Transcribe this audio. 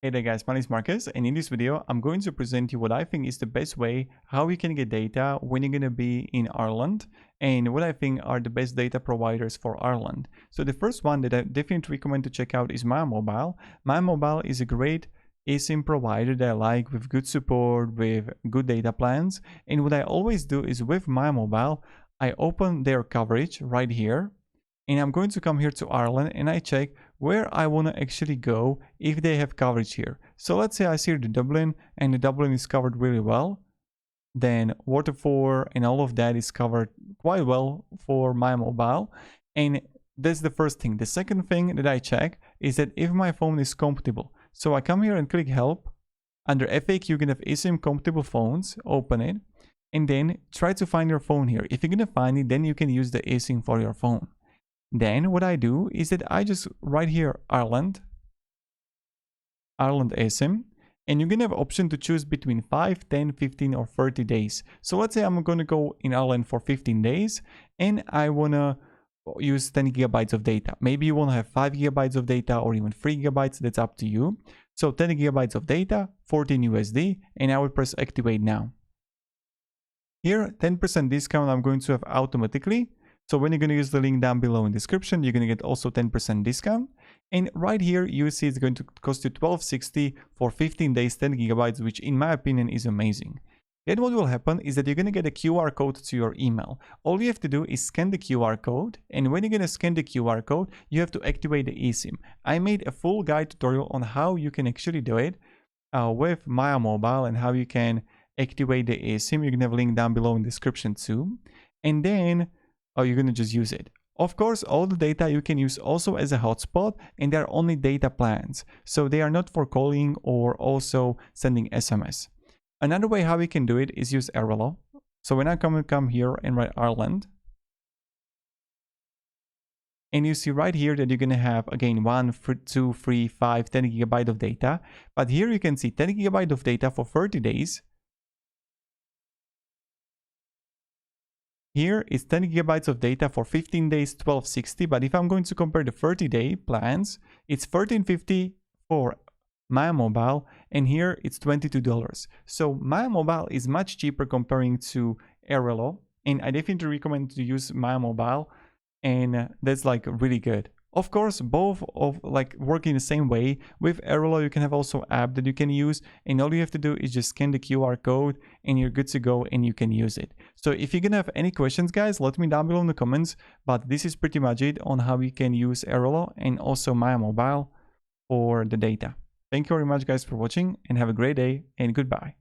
Hey there guys, my name is Marcus, and in this video I'm going to present you what I think is the best way how you can get data when you're going to be in Ireland, and what I think are the best data providers for Ireland. So the first one that I definitely recommend to check out is MyMobile. MyMobile is a great eSIM provider that I like, with good support, with good data plans. And what I always do is with MyMobile, I open their coverage right here, and I'm going to come here to Ireland and I check where I want to actually go if they have coverage here. So let's say I see the Dublin, and the Dublin is covered really well. Then Waterford and all of that is covered quite well for MyMobile. And that's the first thing. The second thing that I check is that if my phone is compatible. So I come here and click help. Under FAQ, you can have eSIM compatible phones, open it, and then try to find your phone here. If you're going to find it, then you can use the eSIM for your phone. Then what I do is that I just write here Ireland eSIM, and you're going to have option to choose between 5, 10, 15 or 30 days. So let's say I'm going to go in Ireland for 15 days and I want to use 10 gigabytes of data. Maybe you want to have 5 gigabytes of data or even 3 gigabytes, that's up to you. So 10 gigabytes of data, 14 USD, and I will press activate now. Here, 10% discount I'm going to have automatically. So when you're going to use the link down below in the description, you're going to get also 10% discount. And right here, you see it's going to cost you $12.60 for 15 days, 10 gigabytes, which in my opinion is amazing. Then what will happen is that you're going to get a QR code to your email. All you have to do is scan the QR code. And when you're going to scan the QR code, you have to activate the eSIM. I made a full guide tutorial on how you can actually do it with MyMobile and how you can activate the eSIM. You're going to have a link down below in the description too. And then you're going to just use it. Of course, all the data you can use also as a hotspot, and they're only data plans. So they are not for calling or also sending SMS. Another way how we can do it is use Airalo. So when I come here and write Ireland, and you see right here that you're going to have again 1, 2, 3, 5, 10 gigabyte of data. But here you can see 10 gigabyte of data for 30 days. Here is 10 gigabytes of data for 15 days, $12.60. But if I'm going to compare the 30-day plans, it's $13.50 for MyMobile, and here it's $22. So MyMobile is much cheaper comparing to Airalo, and I definitely recommend to use MyMobile, and that's like really good. Of course, both of like work in the same way. With Airalo, you can have also app that you can use, and all you have to do is just scan the QR code and you're good to go and you can use it. So if you're gonna have any questions, guys, let me down below in the comments. But this is pretty much it on how you can use Airalo and also MyMobile for the data. Thank you very much, guys, for watching, and have a great day, and goodbye.